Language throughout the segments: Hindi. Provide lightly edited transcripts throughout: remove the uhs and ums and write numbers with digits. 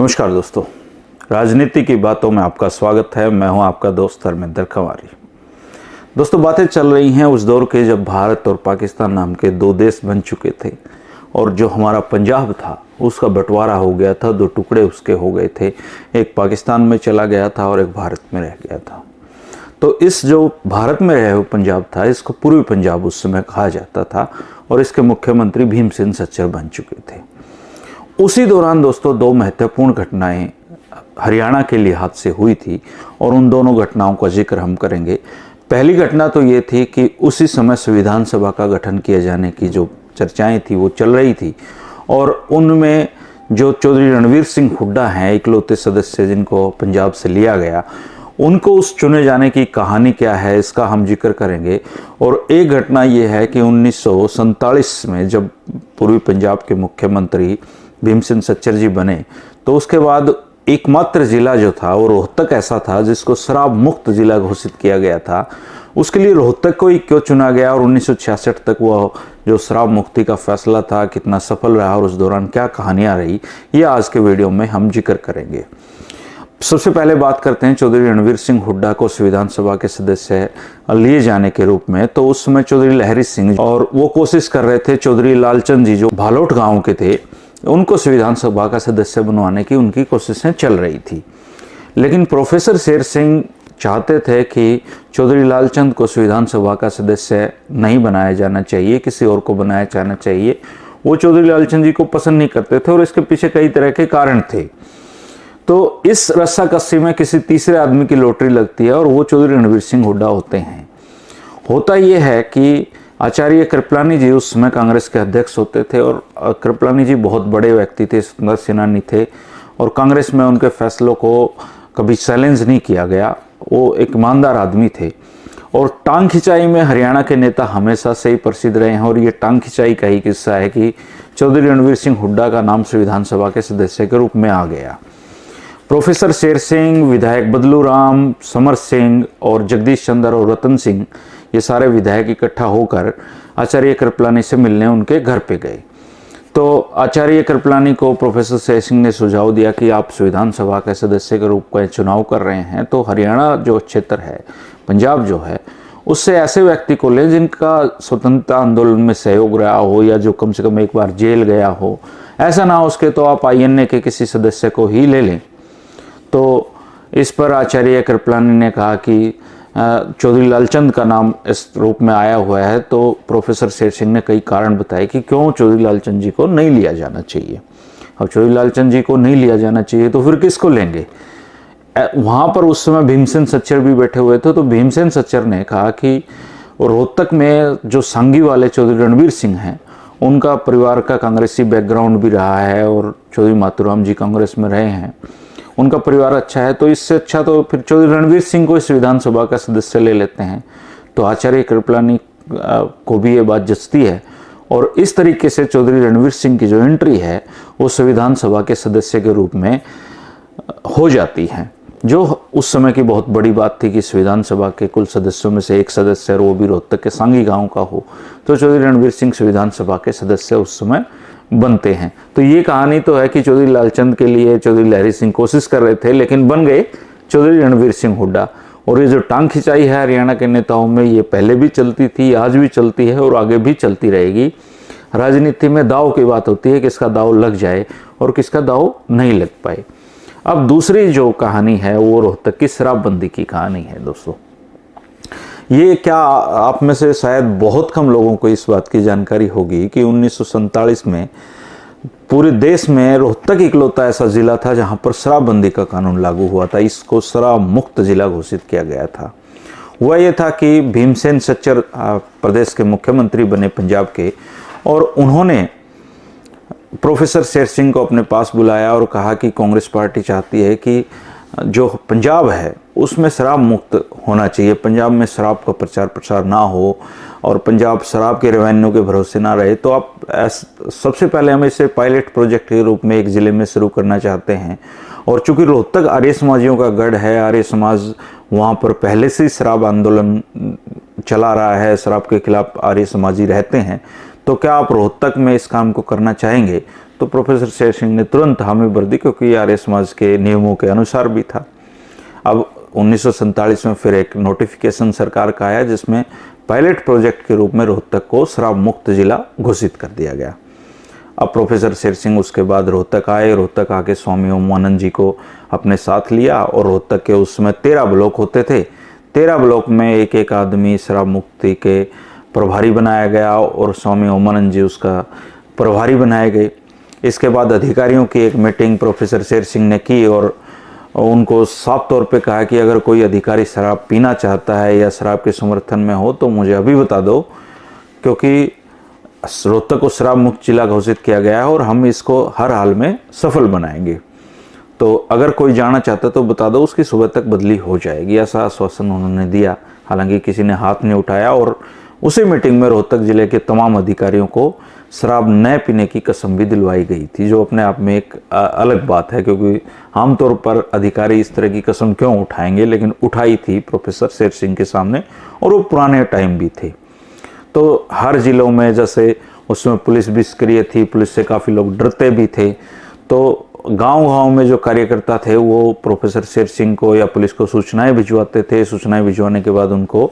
नमस्कार दोस्तों, राजनीति की बातों में आपका स्वागत है। मैं हूं आपका दोस्त धर्मेंद्र कंवारी। दोस्तों, बातें चल रही हैं उस दौर के जब भारत और पाकिस्तान नाम के दो देश बन चुके थे और जो हमारा पंजाब था उसका बंटवारा हो गया था। दो टुकड़े उसके हो गए थे, एक पाकिस्तान में चला गया था और एक भारत में रह गया था। तो इस जो भारत में रहे हुए पंजाब था, इसको पूर्वी पंजाब उस समय कहा जाता था और इसके मुख्यमंत्री भीमसेन सच्चर बन चुके थे। उसी दौरान दोस्तों दो महत्वपूर्ण घटनाएं हरियाणा के लिहाज से हुई थी और उन दोनों घटनाओं का जिक्र हम करेंगे। पहली घटना तो ये थी कि उसी समय संविधान सभा का गठन किए जाने की जो चर्चाएं थी वो चल रही थी और उनमें जो चौधरी रणवीर सिंह हुड्डा हैं, इकलौते सदस्य जिनको पंजाब से लिया गया, उनको उस चुने जाने की कहानी क्या है इसका हम जिक्र करेंगे। और एक घटना ये है कि 1947 में जब पूर्वी पंजाब के मुख्यमंत्री भीमसेन सच्चर जी बने तो उसके बाद एकमात्र जिला जो था वो रोहतक ऐसा था जिसको शराब मुक्त जिला घोषित किया गया था। उसके लिए रोहतक को ही क्यों चुना गया और 1966 तक वो जो शराब मुक्ति का फैसला था कितना सफल रहा और उस दौरान क्या कहानियां रही, ये आज के वीडियो में हम जिक्र करेंगे। सबसे पहले बात करते हैं चौधरी रणवीर सिंह हुड्डा को संविधान सभा के सदस्य लिए जाने के रूप में। तो उस समय चौधरी लहरी सिंह और वो कोशिश कर रहे थे, चौधरी लालचंद जी जो भालोट गांव के थे उनको संविधान सभा का सदस्य बनवाने की उनकी कोशिशें चल रही थी। लेकिन प्रोफेसर शेर सिंह चाहते थे कि चौधरी लालचंद को संविधान सभा का सदस्य नहीं बनाया जाना चाहिए, किसी और को बनाया जाना चाहिए। वो चौधरी लालचंद जी को पसंद नहीं करते थे और इसके पीछे कई तरह के कारण थे। तो इस रस्साकस्सी में किसी तीसरे आदमी की लॉटरी लगती है और वो चौधरी रणवीर सिंह हुड्डा होते हैं। होता यह है कि आचार्य कृपलानी जी उस समय कांग्रेस के अध्यक्ष होते थे और कृपलानी जी बहुत बड़े व्यक्ति थे, स्वतंत्र सेनानी थे और कांग्रेस में उनके फैसलों को कभी चैलेंज नहीं किया गया। वो एक ईमानदार आदमी थे और टांग खिंचाई में हरियाणा के नेता हमेशा से ही प्रसिद्ध रहे हैं। और ये टांग खिंचाई का ही किस्सा है कि चौधरी रणवीर सिंह हुड्डा का नाम संविधान सभा के सदस्य के रूप में आ गया। प्रोफेसर शेर सिंह, विधायक बदलू राम, समर सिंह और जगदीश चंद्र और रतन सिंह, ये सारे विधायक इकट्ठा होकर आचार्य कृपलानी से मिलने उनके घर पे गए। तो आचार्य कृपलानी को प्रोफेसर शेर सिंह ने सुझाव दिया कि आप संविधान सभा के सदस्य के रूप में चुनाव कर रहे हैं तो हरियाणा जो क्षेत्र है, पंजाब जो है, उससे ऐसे व्यक्ति को लें जिनका स्वतंत्रता आंदोलन में सहयोग रहा हो या जो कम से कम एक बार जेल गया हो। ऐसा ना हो उसके तो आप INA के किसी सदस्य को ही ले लें। तो इस पर आचार्य कृपलानी ने कहा कि चौधरी लालचंद का नाम इस रूप में आया हुआ है। तो प्रोफेसर शेर सिंह ने कई कारण बताए कि क्यों चौधरी लालचंद जी को नहीं लिया जाना चाहिए। अब चौधरी लालचंद जी को नहीं लिया जाना चाहिए तो फिर किसको लेंगे। वहाँ पर उस समय भीमसेन सच्चर भी बैठे हुए थे। तो भीमसेन सच्चर ने कहा कि रोहतक में जो सांगी वाले चौधरी रणवीर सिंह हैं, उनका परिवार का कांग्रेसी बैकग्राउंड भी रहा है और चौधरी मातूराम जी कांग्रेस में रहे हैं, उनका परिवार अच्छा है, तो इससे अच्छा तो फिर चौधरी रणवीर सिंह को इस विधान सभा का सदस्य ले लेते हैं। तो आचार्य कृपलानी को भी ये बात जचती है और इस तरीके से चौधरी रणवीर सिंह की जो एंट्री है वो संविधान सभा के सदस्य के रूप में हो जाती है, जो उस समय की बहुत बड़ी बात थी कि संविधान सभा के कुल सदस्यों में से एक सदस्य और वो भी रोहतक के सांगी गांव का हो। तो चौधरी रणवीर सिंह संविधान सभा के सदस्य उस समय बनते हैं। तो ये कहानी तो है कि चौधरी लालचंद के लिए चौधरी लहरी सिंह कोशिश कर रहे थे लेकिन बन गए चौधरी रणवीर सिंह हुड्डा। और ये जो टांग खिंचाई है हरियाणा के नेताओं में, ये पहले भी चलती थी, आज भी चलती है और आगे भी चलती रहेगी। राजनीति में दाव की बात होती है, किसका दाव लग जाए और किसका दाव नहीं लग पाए। अब दूसरी जो कहानी है वो रोहतक की शराबबंदी की कहानी है। दोस्तों, ये क्या आप में से शायद बहुत कम लोगों को इस बात की जानकारी होगी कि 1947 में पूरे देश में रोहतक इकलौता ऐसा जिला था जहां पर शराबबंदी का कानून लागू हुआ था। इसको शराब मुक्त जिला घोषित किया गया था। हुआ ये था कि भीमसेन सच्चर प्रदेश के मुख्यमंत्री बने पंजाब के और उन्होंने प्रोफेसर शेर सिंह को अपने पास बुलाया और कहा कि कांग्रेस पार्टी चाहती है कि जो पंजाब है उसमें शराब मुक्त होना चाहिए, पंजाब में शराब का प्रचार प्रसार ना हो और पंजाब शराब के रेवेन्यू के भरोसे ना रहे। तो आप सबसे पहले हम इसे पायलट प्रोजेक्ट के रूप में एक ज़िले में शुरू करना चाहते हैं। और चूंकि रोहतक आर्य समाजियों का गढ़ है, आर्य समाज वहाँ पर पहले से ही शराब आंदोलन चला रहा है, शराब के खिलाफ आर्य समाजी रहते हैं, तो क्या आप रोहतक में इस काम को करना चाहेंगे। तो प्रोफेसर शेर सिंह ने तुरंत हामी भर दी, क्योंकि आर्य समाज के नियमों के अनुसार भी था। अब 1947 में फिर एक नोटिफिकेशन सरकार का आया, जिसमें पायलट प्रोजेक्ट के रूप में रोहतक को शराब मुक्त जिला घोषित कर दिया गया। अब प्रोफेसर शेर सिंह उसके बाद रोहतक आए। रोहतक आके स्वामी ओमानंद जी को अपने साथ लिया और रोहतक के उसमें 13 ब्लॉक होते थे। 13 ब्लॉक में एक एक आदमी शराब मुक्ति के प्रभारी बनाया गया और स्वामी ओमानंद जी उसका प्रभारी बनाए गए। इसके बाद अधिकारियों की एक मीटिंग प्रोफेसर शेर सिंह ने की और उनको साफ तौर पे कहा कि अगर कोई अधिकारी शराब पीना चाहता है या शराब के समर्थन में हो तो मुझे अभी बता दो, क्योंकि रोहतक को शराब मुक्त जिला घोषित किया गया है और हम इसको हर हाल में सफल बनाएंगे। तो अगर कोई जाना चाहता तो बता दो, उसकी सुबह तक बदली हो जाएगी, ऐसा आश्वासन उन्होंने दिया। हालांकि किसी ने हाथ नहीं उठाया और उसी मीटिंग में रोहतक जिले के तमाम अधिकारियों को शराब न पीने की कसम भी दिलवाई गई थी, जो अपने आप में एक अलग बात है, क्योंकि आमतौर पर अधिकारी इस तरह की कसम क्यों उठाएंगे, लेकिन उठाई थी प्रोफेसर शेर सिंह के सामने, और वो पुराने टाइम भी थे। तो हर जिलों में जैसे उसमें पुलिस भी सक्रिय थी, पुलिस से काफ़ी लोग डरते भी थे। तो गांव-गांव में जो कार्यकर्ता थे वो प्रोफेसर शेर सिंह को या पुलिस को सूचनाएं भिजवाते थे। सूचनाएं भिजवाने के बाद उनको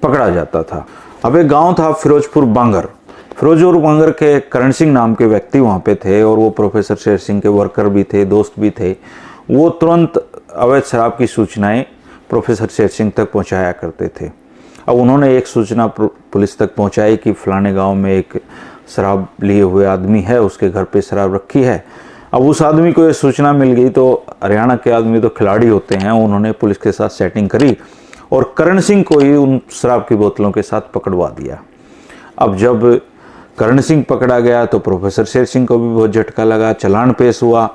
पकड़ा जाता था। अब एक गांव था फिरोजपुर बांगर। फिरोजपुर बांगर के करण सिंह नाम के व्यक्ति वहाँ पे थे और वो प्रोफेसर शेर सिंह के वर्कर भी थे, दोस्त भी थे। वो तुरंत अवैध शराब की सूचनाएं प्रोफेसर शेर सिंह तक पहुँचाया करते थे। अब उन्होंने एक सूचना पुलिस तक पहुँचाई कि फलाने गाँव में एक शराब लिए हुए आदमी है, उसके घर पे शराब रखी है। अब उस आदमी को ये सूचना मिल गई तो हरियाणा के आदमी तो खिलाड़ी होते हैं, उन्होंने पुलिस के साथ सेटिंग करी और करण सिंह को ही उन शराब की बोतलों के साथ पकड़वा दिया। अब जब करण सिंह पकड़ा गया तो प्रोफेसर शेर सिंह को भी बहुत झटका लगा, चालान पेश हुआ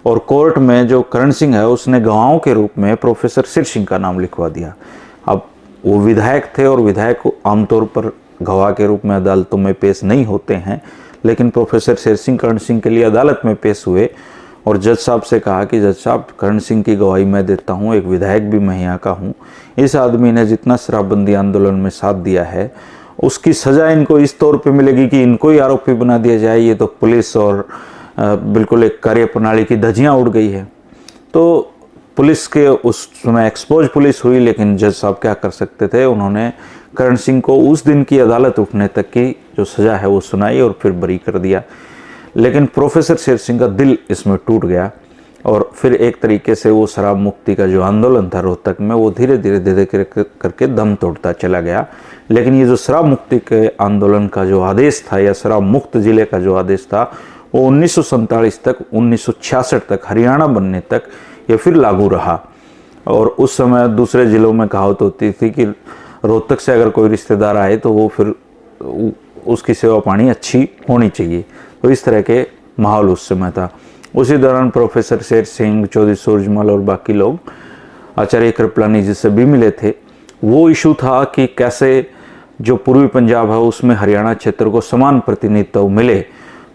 और कोर्ट में जो करण सिंह है उसने गवाहों के रूप में प्रोफेसर शेर सिंह का नाम लिखवा दिया। अब वो विधायक थे और विधायक आमतौर पर गवाह के रूप में अदालतों में पेश नहीं होते हैं, लेकिन प्रोफेसर शेर सिंह करण सिंह के लिए अदालत में पेश हुए और जज साहब से कहा कि जज साहब, करण सिंह की गवाही मैं देता हूँ, एक विधायक भी मैं यहाँ का हूँ। इस आदमी ने जितना शराबबंदी आंदोलन में साथ दिया है उसकी सज़ा इनको इस तौर पे मिलेगी कि इनको ही आरोपी बना दिया जाए। ये तो पुलिस और बिल्कुल एक कार्यप्रणाली की धज्जियाँ उड़ गई है। तो पुलिस के उस समय एक्सपोज पुलिस हुई, लेकिन जज साहब क्या कर सकते थे, उन्होंने करण सिंह को उस दिन की अदालत उठने तक की जो सज़ा है वो सुनाई और फिर बरी कर दिया। लेकिन प्रोफेसर शेर सिंह का दिल इसमें टूट गया और फिर एक तरीके से वो शराब मुक्ति का जो आंदोलन था रोहतक में वो धीरे धीरे करके दम तोड़ता चला गया। लेकिन ये जो शराब मुक्ति के आंदोलन का जो आदेश था या शराब मुक्त जिले का जो आदेश था वो 1947 तक 1966 तक हरियाणा बनने तक ये फिर लागू रहा। और उस समय दूसरे ज़िलों में कहावत होती थी कि रोहतक से अगर कोई रिश्तेदार आए तो वो फिर उसकी सेवा पानी अच्छी होनी चाहिए। तो इस तरह के माहौल उस समय था। उसी दौरान प्रोफेसर शेर सिंह, चौधरी सूरजमल और बाकी लोग आचार्य कृपलानी जी से भी मिले थे। वो इशू था कि कैसे जो पूर्वी पंजाब है उसमें हरियाणा क्षेत्र को समान प्रतिनिधित्व मिले।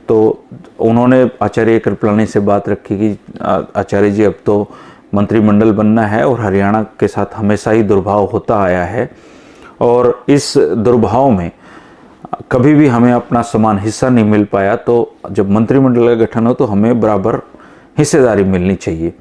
तो उन्होंने आचार्य कृपलानी से बात रखी कि आचार्य जी, अब तो मंत्रिमंडल बनना है और हरियाणा के साथ हमेशा ही दुर्भाव होता आया है और इस दुर्भाव में कभी भी हमें अपना समान हिस्सा नहीं मिल पाया। तो जब मंत्रिमंडल का गठन हो तो हमें बराबर हिस्सेदारी मिलनी चाहिए।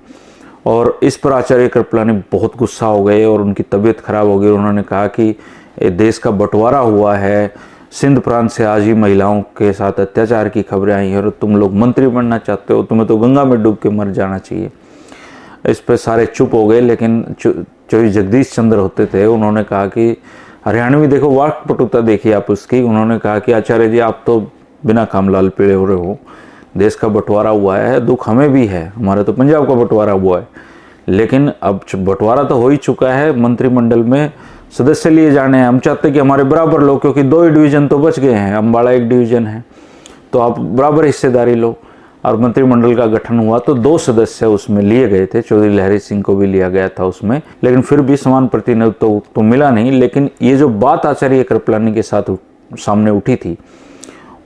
और इस पर आचार्य कृपलानी बहुत गुस्सा हो गए और उनकी तबीयत खराब हो गई। उन्होंने कहा कि देश का बंटवारा हुआ है, सिंध प्रांत से आज ही महिलाओं के साथ अत्याचार की खबरें आई हैं और तुम लोग मंत्री बनना चाहते हो, तुम्हें तो गंगा में डूब के मर जाना चाहिए। इस पर सारे चुप हो गए। लेकिन जो जगदीश चंद्र होते थे उन्होंने कहा कि हरियाणवी देखो वाक्पटुता देखिए आप उसकी। उन्होंने कहा कि आचार्य जी, आप तो बिना काम लाल पीले हो रहे हो, देश का बंटवारा हुआ है, दुख हमें भी है, हमारा तो पंजाब का बंटवारा हुआ है, लेकिन अब बंटवारा तो हो ही चुका है, मंत्रिमंडल में सदस्य लिए जाने हैं, हम चाहते हैं कि हमारे बराबर लोग, क्योंकि 2 ही डिवीज़न तो बच गए हैं, अम्बाड़ा 1 डिवीज़न है, तो आप बराबर हिस्सेदारी लो। और मंत्रिमंडल का गठन हुआ तो 2 सदस्य उसमें लिए गए थे, चौधरी लहरी सिंह को भी लिया गया था उसमें, लेकिन फिर भी समान प्रतिनिधित्व तो मिला नहीं। लेकिन ये जो बात आचार्य कृपलानी के साथ सामने उठी थी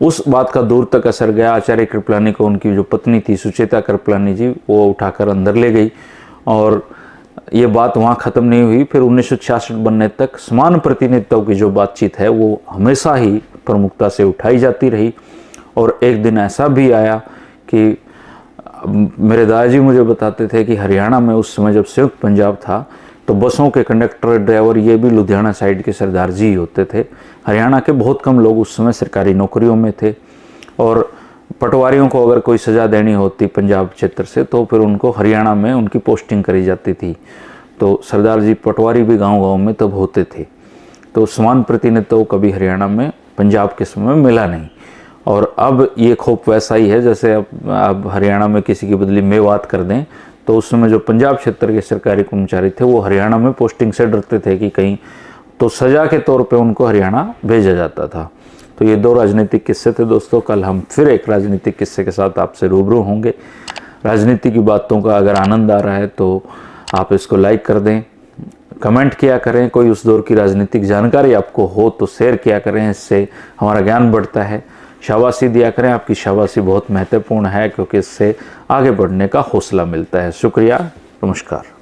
उस बात का दूर तक असर गया। आचार्य कृपलानी को उनकी जो पत्नी थी सुचेता कृपलानी जी, वो उठाकर अंदर ले गई और ये बात वहाँ ख़त्म नहीं हुई। फिर 1966 बनने तक समान प्रतिनिधित्व की जो बातचीत है वो हमेशा ही प्रमुखता से उठाई जाती रही। और एक दिन ऐसा भी आया कि मेरे दादाजी मुझे बताते थे कि हरियाणा में उस समय जब संयुक्त पंजाब था तो बसों के कंडक्टर ड्राइवर ये भी लुधियाना साइड के सरदार जी ही होते थे। हरियाणा के बहुत कम लोग उस समय सरकारी नौकरियों में थे और पटवारियों को अगर कोई सज़ा देनी होती पंजाब क्षेत्र से तो फिर उनको हरियाणा में उनकी पोस्टिंग करी जाती थी। तो सरदार जी पटवारी भी गांव-गांव में तब होते थे। तो समान प्रतिनिधित्व तो कभी हरियाणा में पंजाब के समय मिला नहीं। और अब ये खौफ वैसा ही है जैसे अब हरियाणा में किसी की बदली मेवात कर दें तो उस समय जो पंजाब क्षेत्र के सरकारी कर्मचारी थे वो हरियाणा में पोस्टिंग से डरते थे कि कहीं तो सज़ा के तौर पे उनको हरियाणा भेजा जाता था। तो ये दो राजनीतिक किस्से थे दोस्तों। कल हम फिर एक राजनीतिक किस्से के साथ आपसे रूबरू होंगे। राजनीति की बातों का अगर आनंद आ रहा है तो आप इसको लाइक कर दें, कमेंट किया करें। कोई उस दौर की राजनीतिक जानकारी आपको हो तो शेयर किया करें, इससे हमारा ज्ञान बढ़ता है। शाबाशी दिया करें, आपकी शाबाशी बहुत महत्वपूर्ण है क्योंकि इससे आगे बढ़ने का हौसला मिलता है। शुक्रिया, नमस्कार।